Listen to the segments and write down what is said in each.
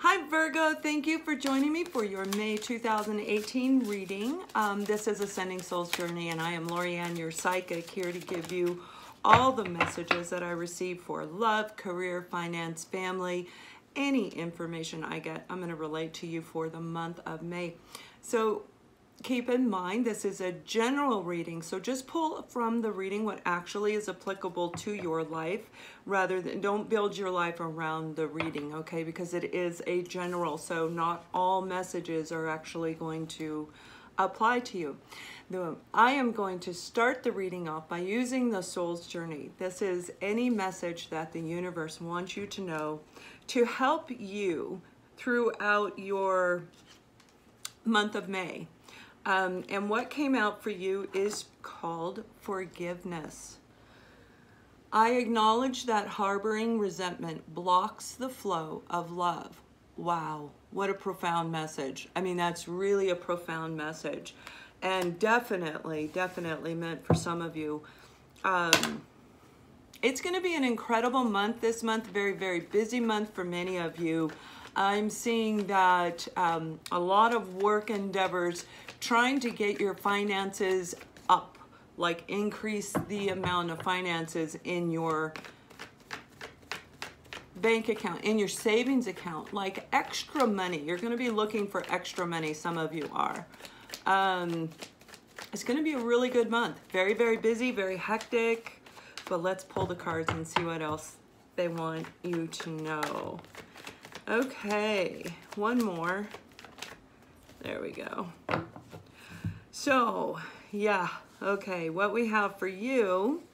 Hi Virgo, thank you for joining me for your May 2018 reading. This is Ascending Soul's Journey, and I am Lorianne, your psychic, here to give you all the messages that I receive for love, career, finance, family, any information I get, I'm going to relate to you for the month of May. So keep in mind, this is a general reading, so just pull from the reading what actually is applicable to your life, rather than, don't build your life around the reading, okay, because it is a general, so not all messages are actually going to apply to you. I am going to start the reading off by using the Soul's Journey. This is any message that the universe wants you to know to help you throughout your month of May. And what came out for you is called forgiveness. I acknowledge that harboring resentment blocks the flow of love. Wow, what a profound message. I mean, that's really a profound message, and definitely meant for some of you. It's going to be an incredible month this month, very busy month for many of you. I'm seeing that a lot of work endeavors trying to get your finances up, like increase the amount of finances in your bank account, in your savings account, like extra money. You're going to be looking for extra money, some of you are. It's going to be a really good month. Very busy, very hectic, but let's pull the cards and see what else they want you to know. Okay, one more. There we go. So, yeah, okay, what we have for you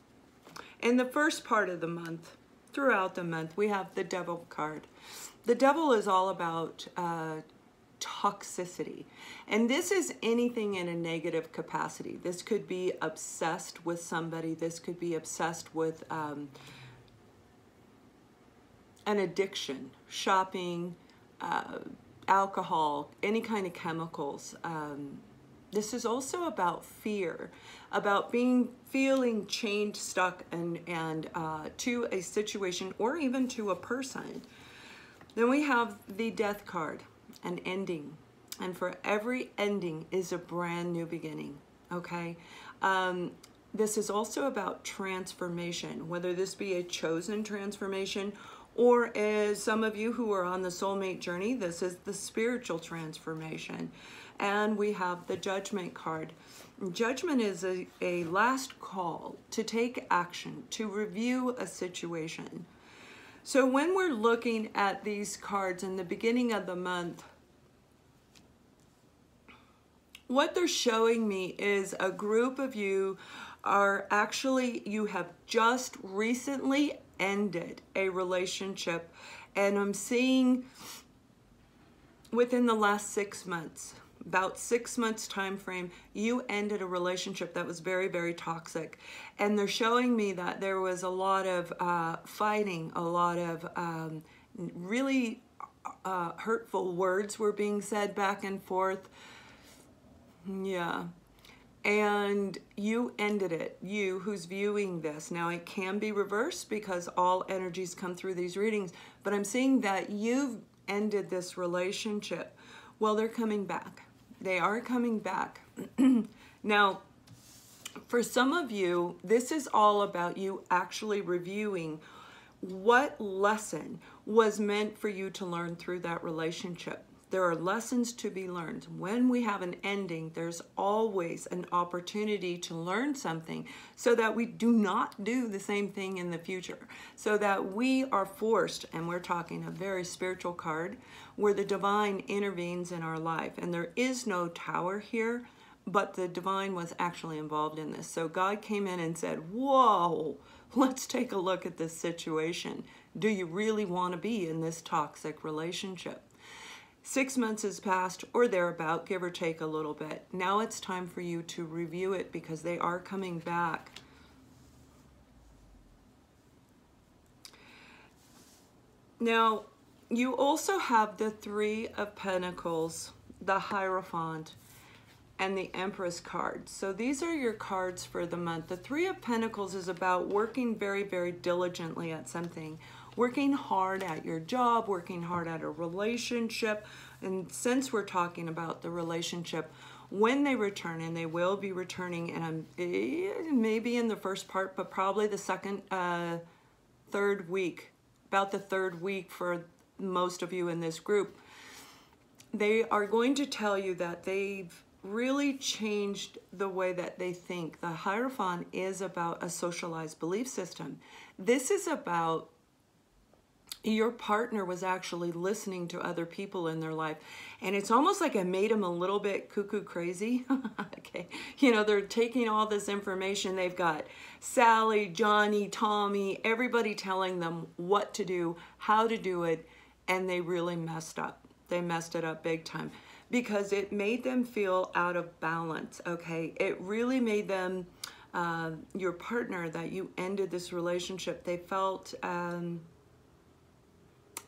in the first part of the month, throughout the month, we have the Devil card. The Devil is all about toxicity, and this is anything in a negative capacity. This could be obsessed with somebody. This could be obsessed with an addiction, shopping, alcohol, any kind of chemicals. This is also about fear, about feeling chained, stuck, and to a situation or even to a person. Then we have the Death card, an ending, and for every ending is a brand new beginning. Okay. This is also about transformation, whether this be a chosen transformation, or as some of you who are on the soulmate journey, this is the spiritual transformation. And we have the Judgment card. Judgment is a last call to take action, to review a situation. So when we're looking at these cards in the beginning of the month, what they're showing me is a group of you are actually, you have just recently ended a relationship, and I'm seeing within the last 6 months, about 6 months time frame, you ended a relationship that was very toxic. And they're showing me that there was a lot of fighting, a lot of really hurtful words were being said back and forth. Yeah. And you ended it, you who's viewing this. Now it can be reversed because all energies come through these readings, but I'm seeing that you've ended this relationship. Well, they're coming back. They are coming back. Now, for some of you, this is all about you actually reviewing what lesson was meant for you to learn through that relationship. There are lessons to be learned. When we have an ending, there's always an opportunity to learn something so that we do not do the same thing in the future. So that we are forced, and we're talking a very spiritual card, where the divine intervenes in our life. And there is no tower here, but the divine was actually involved in this. So God came in and said, whoa, let's take a look at this situation. Do you really want to be in this toxic relationship? 6 months has passed, or thereabout, give or take a little bit. Now it's time for you to review it because they are coming back. Now, you also have the Three of Pentacles, the Hierophant, and the Empress card. So these are your cards for the month. The Three of Pentacles is about working very diligently at something, working hard at your job, working hard at a relationship. And since we're talking about the relationship, when they return, and they will be returning, and maybe in the first part, but probably the second, third week, about the third week for most of you in this group, they are going to tell you that they've really changed the way that they think. The Hierophant is about a socialized belief system. This is about your partner was actually listening to other people in their life, and it's almost like it made them a little bit cuckoo crazy. Okay, you know, they're taking all this information. They've got Sally, Johnny, Tommy, everybody telling them what to do, how to do it, and they really messed up. They messed it up big time because it made them feel out of balance. Okay, it really made them, your partner that you ended this relationship, they felt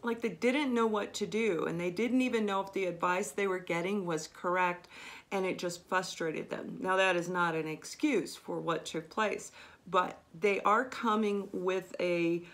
like they didn't know what to do, and they didn't even know if the advice they were getting was correct, and it just frustrated them. Now, that is not an excuse for what took place, but they are coming with an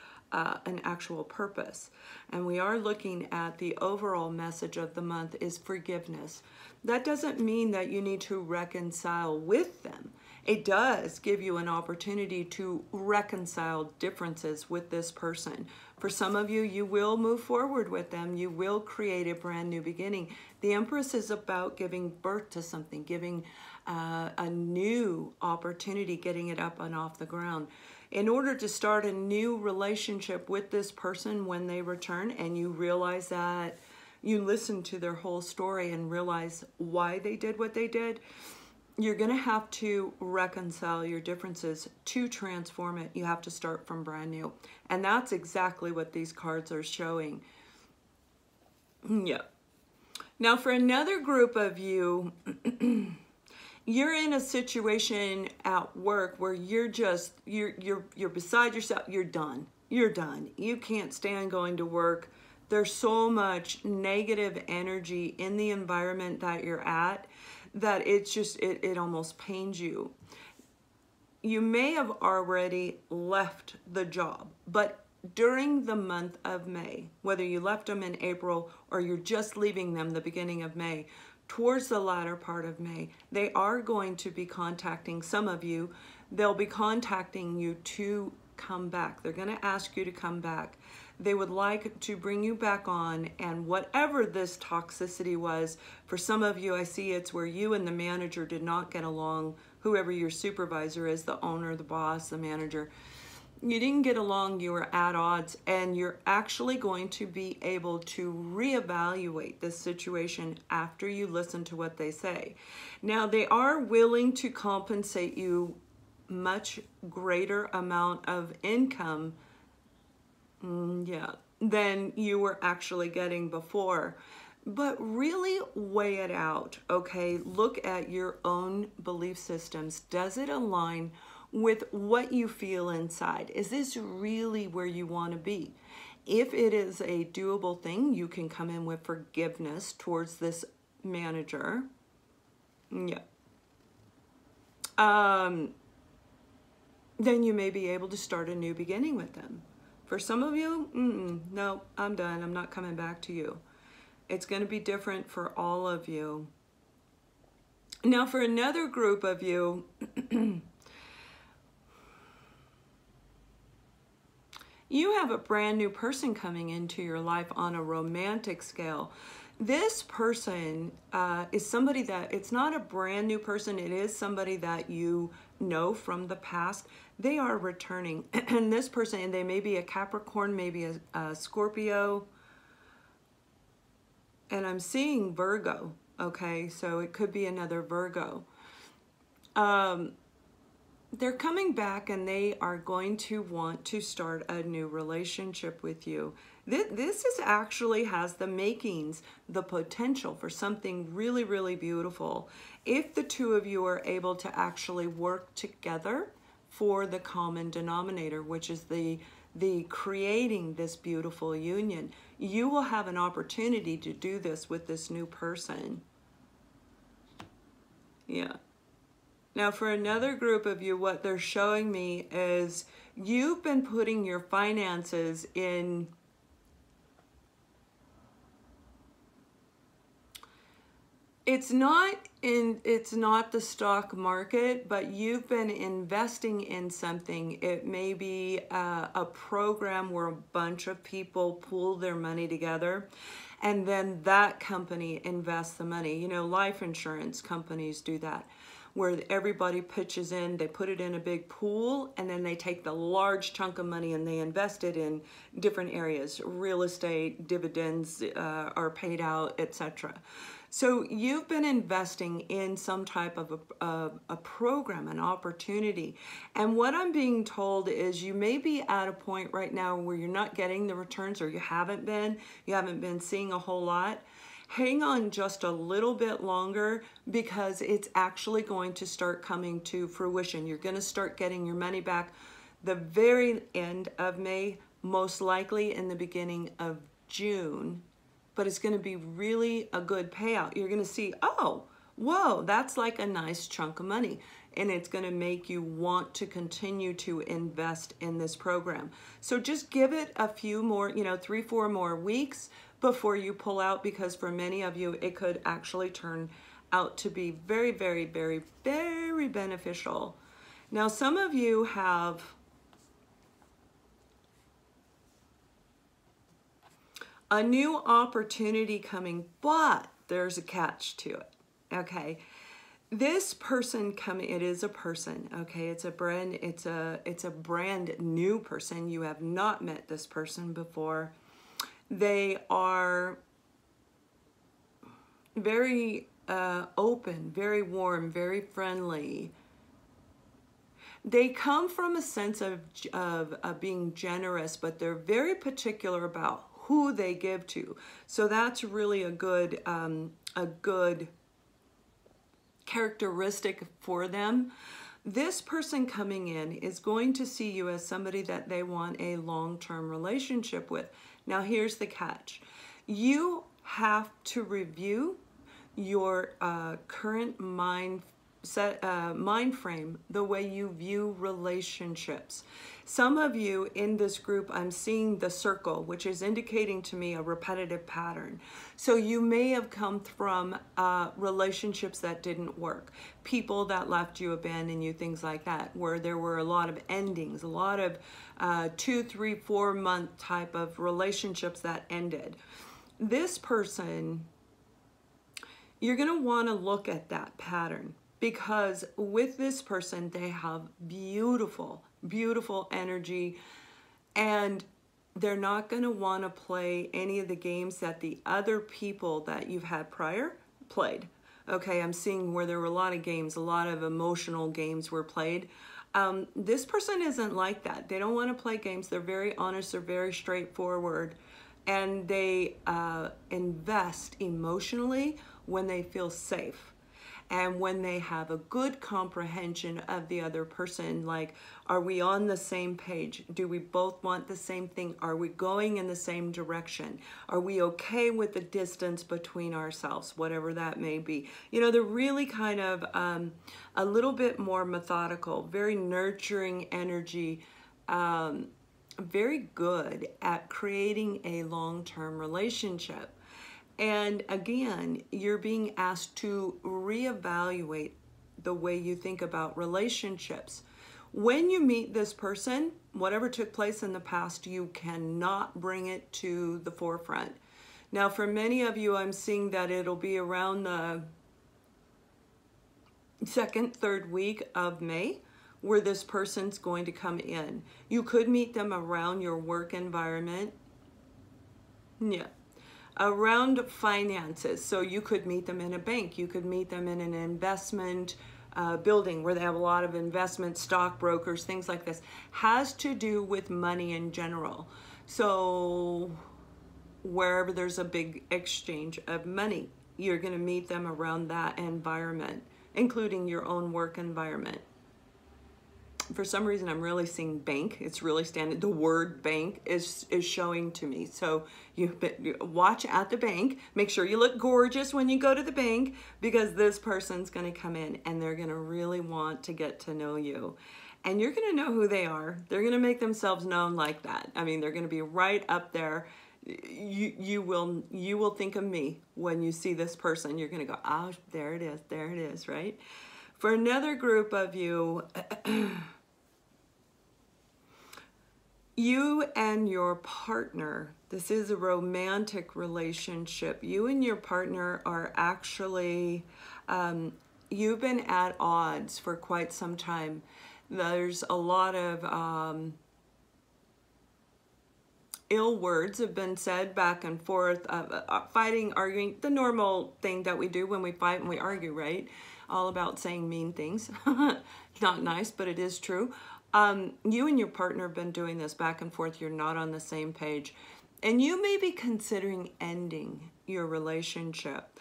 actual purpose. And we are looking at the overall message of the month is forgiveness. That doesn't mean that you need to reconcile with them. It does give you an opportunity to reconcile differences with this person. For some of you, you will move forward with them. You will create a brand new beginning. The Empress is about giving birth to something, giving a new opportunity, getting it up and off the ground. In order to start a new relationship with this person when they return, and you realize that you listen to their whole story and realize why they did what they did, you're going to have to reconcile your differences to transform it. You have to start from brand new. And that's exactly what these cards are showing. Yeah. Now, for another group of you, you're in a situation at work where you're just, you're beside yourself. You're done. You're done. You can't stand going to work. There's so much negative energy in the environment that you're at that it's just, it almost pains you. You may have already left the job, but during the month of May, whether you left them in April or you're just leaving them the beginning of May, towards the latter part of May, they are going to be contacting some of you. They'll be contacting you to come back. They're going to ask you to come back. They would like to bring you back on, and whatever this toxicity was, for some of you, I see it's where you and the manager did not get along, whoever your supervisor is, the owner, the boss, the manager. You didn't get along, you were at odds, and you're actually going to be able to reevaluate this situation after you listen to what they say. Now, they are willing to compensate you much greater amount of income than you were actually getting before. But really weigh it out, okay? Look at your own belief systems. Does it align with what you feel inside? Is this really where you want to be? If it is a doable thing, you can come in with forgiveness towards this manager. Yeah. Then you may be able to start a new beginning with them. For some of you, no, I'm done. I'm not coming back to you. It's going to be different for all of you. Now, for another group of you, you have a brand new person coming into your life on a romantic scale. This person is somebody that, it's not a brand new person, it is somebody that you know from the past. They are returning, and this person, and they may be a Capricorn, maybe a Scorpio, and I'm seeing Virgo, okay? So it could be another Virgo. They're coming back, and they are going to want to start a new relationship with you. This is actually has the makings, the potential for something really, really beautiful. If the two of you are able to actually work together for the common denominator, which is the creating this beautiful union, you will have an opportunity to do this with this new person. Yeah. Now for another group of you, what they're showing me is you've been putting your finances in it's not the stock market, but you've been investing in something. It may be a program where a bunch of people pool their money together, and then that company invests the money. You know, life insurance companies do that, where everybody pitches in, they put it in a big pool, and then they take the large chunk of money and they invest it in different areas. Real estate, dividends are paid out, etc. So you've been investing in some type of a program, an opportunity. And what I'm being told is you may be at a point right now where you're not getting the returns, or you haven't been seeing a whole lot. Hang on just a little bit longer, because it's actually going to start coming to fruition. You're going to start getting your money back the very end of May, most likely in the beginning of June. But it's going to be really a good payout. You're going to see, oh, whoa, that's like a nice chunk of money. And it's going to make you want to continue to invest in this program. So just give it a few more, 3-4 more weeks before you pull out, because for many of you, it could actually turn out to be very, very, very, very beneficial. Now, some of you have a new opportunity coming, but there's a catch to it, okay? This person coming, it is a person, okay? It's a brand new person. You have not met this person before. They are very open, very warm, very friendly. They come from a sense of being generous, but they're very particular about who they give to. So that's really a good characteristic for them. This person coming in is going to see you as somebody that they want a long-term relationship with. Now here's the catch. You have to review your current mind frame, the way you view relationships. Some of you in this group, I'm seeing the circle, which is indicating to me a repetitive pattern. So you may have come from relationships that didn't work, people that left you, abandoned you, things like that, where there were a lot of endings, a lot of 2, 3, 4 month type of relationships that ended. This person, you're going to want to look at that pattern. Because with this person, they have beautiful, beautiful energy, and they're not going to want to play any of the games that the other people that you've had prior played. Okay, I'm seeing where there were a lot of games, a lot of emotional games were played. This person isn't like that. They don't want to play games. They're very honest. They're very straightforward. And they invest emotionally when they feel safe. And when they have a good comprehension of the other person, like, are we on the same page? Do we both want the same thing? Are we going in the same direction? Are we okay with the distance between ourselves, whatever that may be? You know, they're really kind of a little bit more methodical, very nurturing energy, very good at creating a long-term relationship. And again, you're being asked to reevaluate the way you think about relationships. When you meet this person, whatever took place in the past, you cannot bring it to the forefront. Now, for many of you, I'm seeing that it'll be around the 2nd, 3rd week of May where this person's going to come in. You could meet them around your work environment. Yeah. Around finances, so you could meet them in a bank, you could meet them in an investment building where they have a lot of investment, stockbrokers, things like this. Has to do with money in general. So wherever there's a big exchange of money, you're going to meet them around that environment, including your own work environment. for some reason, I'm really seeing bank. It's really standing. The word bank is showing to me. So you watch at the bank. Make sure you look gorgeous when you go to the bank, because this person's going to come in and they're going to really want to get to know you. And you're going to know who they are. They're going to make themselves known like that. I mean, they're going to be right up there. You will think of me when you see this person. You're going to go, oh, there it is, right? For another group of you, you and your partner, this is a romantic relationship. You and your partner are actually, you've been at odds for quite some time. There's a lot of ill words have been said back and forth, fighting, arguing, the normal thing that we do when we fight and we argue, right? All about saying mean things. Not nice, but it is true. You and your partner have been doing this back and forth. You're not on the same page. And you may be considering ending your relationship.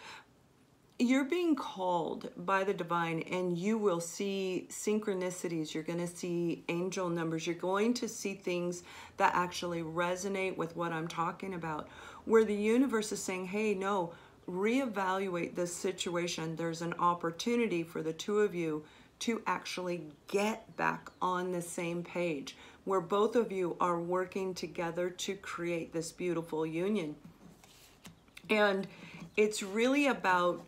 You're being called by the divine, and you will see synchronicities. You're going to see angel numbers. You're going to see things that actually resonate with what I'm talking about, where the universe is saying, hey, no, reevaluate this situation. There's an opportunity for the two of you to actually get back on the same page, where both of you are working together to create this beautiful union. And it's really about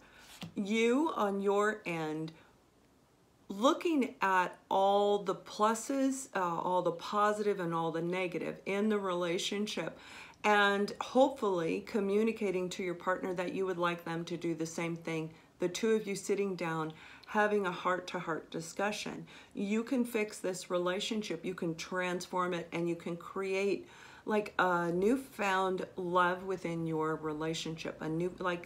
you on your end looking at all the pluses, all the positive and all the negative in the relationship, and hopefully communicating to your partner that you would like them to do the same thing. The two of you sitting down, having a heart-to-heart discussion. You can fix this relationship, you can transform it, and you can create like a newfound love within your relationship.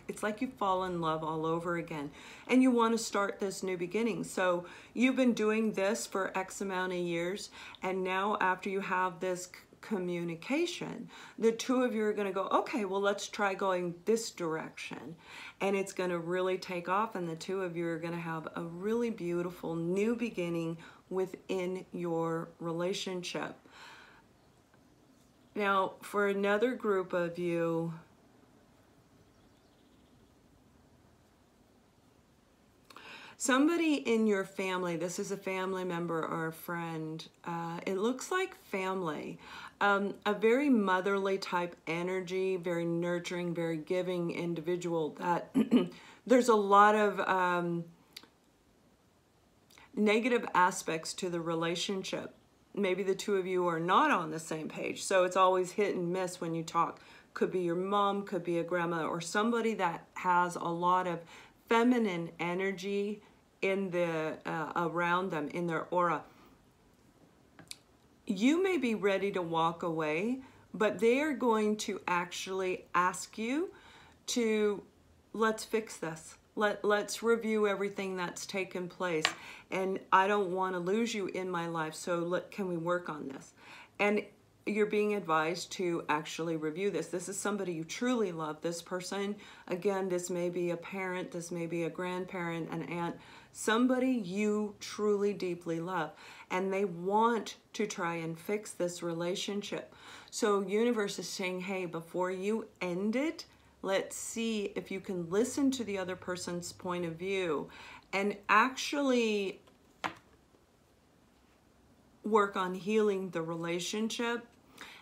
It's like you fall in love all over again, and you want to start this new beginning. So you've been doing this for X amount of years, and now after you have this communication, the two of you are going to go, okay, well, let's try going this direction, and it's going to really take off, and the two of you are going to have a really beautiful new beginning within your relationship. Now, for another group of you, somebody in your family, this is a family member or a friend, it looks like family, a very motherly type energy, very nurturing, very giving individual that there's a lot of negative aspects to the relationship. Maybe the two of you are not on the same page, so it's always hit and miss when you talk. Could be your mom, could be a grandma, or somebody that has a lot of feminine energy in the around them, in their aura. You may be ready to walk away, but they are going to actually ask you to, let's fix this. Let's review everything that's taken place, and I don't want to lose you in my life, so can we work on this? And you're being advised to actually review this. This is somebody you truly love, this person. Again, this may be a parent, this may be a grandparent, an aunt, somebody you truly deeply love, and they want to try and fix this relationship. So universe is saying, hey, before you end it, let's see if you can listen to the other person's point of view and actually work on healing the relationship.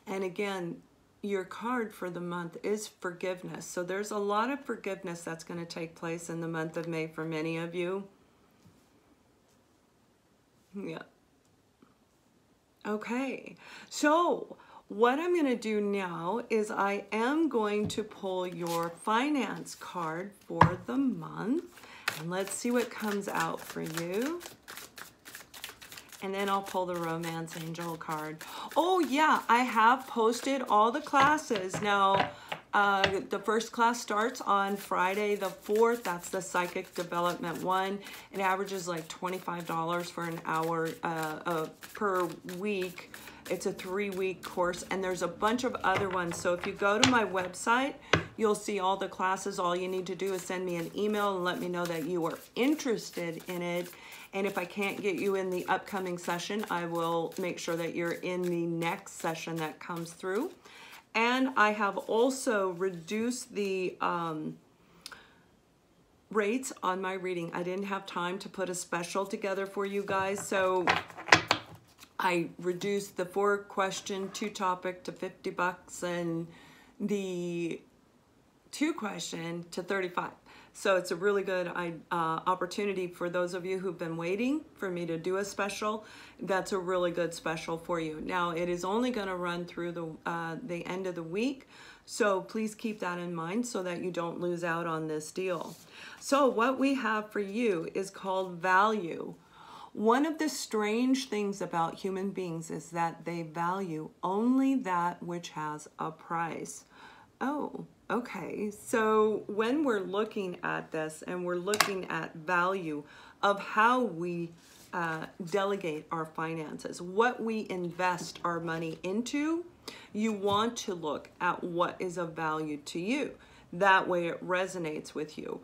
And again, your card for the month is forgiveness. So there's a lot of forgiveness that's going to take place in the month of May for many of you. Yeah. Okay. So what I'm going to do now is I am going to pull your finance card for the month, and let's see what comes out for you. And then I'll pull the romance angel card. Oh yeah, I have posted all the classes. Now, the first class starts on Friday the 4th. That's the Psychic Development one. It averages like $25 for an hour per week. It's a 3-week course, and there's a bunch of other ones. So if you go to my website, You'll see all the classes. All you need to do is send me an email and let me know that you are interested in it. And if I can't get you in the upcoming session, I will make sure that you're in the next session that comes through. And I have also reduced the rates on my reading. I didn't have time to put a special together for you guys, so I reduced the 4-question, 2-topic to $50 and the 2-question to $35. So it's a really good opportunity for those of you who've been waiting for me to do a special. That's a really good special for you. Now, it is only going to run through the end of the week, so please keep that in mind so that you don't lose out on this deal. So what we have for you is called value. One of the strange things about human beings is that they value only that which has a price. Oh, okay. So when we're looking at this and we're looking at value of how we delegate our finances, what we invest our money into, you want to look at what is of value to you. That way it resonates with you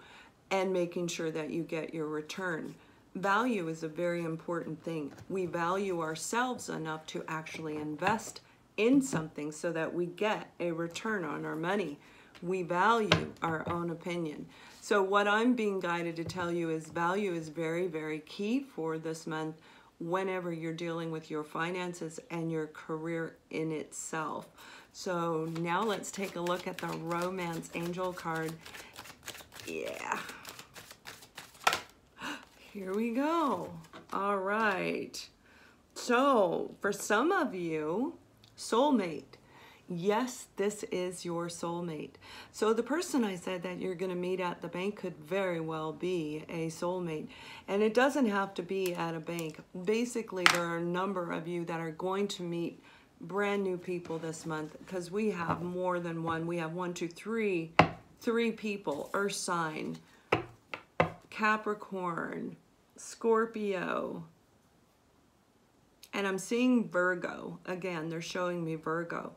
and making sure that you get your return. Value is a very important thing. We value ourselves enough to actually invest in something so that we get a return on our money. We value our own opinion. So what I'm being guided to tell you is value is very, very key for this month whenever you're dealing with your finances and your career in itself. So now let's take a look at the Romance Angel card. Yeah. Here we go. All right. So for some of you, soulmate. Yes, this is your soulmate. So the person I said that you're going to meet at the bank could very well be a soulmate. And it doesn't have to be at a bank. Basically, there are a number of you that are going to meet brand new people this month because we have more than one. We have 1, 2, 3 people. Earth sign, Capricorn, Scorpio, and I'm seeing Virgo. Again, they're showing me Virgo.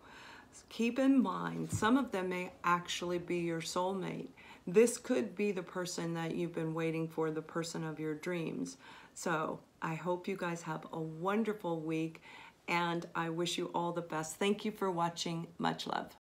Keep in mind, some of them may actually be your soulmate. This could be the person that you've been waiting for, the person of your dreams. So I hope you guys have a wonderful week, and I wish you all the best. Thank you for watching. Much love.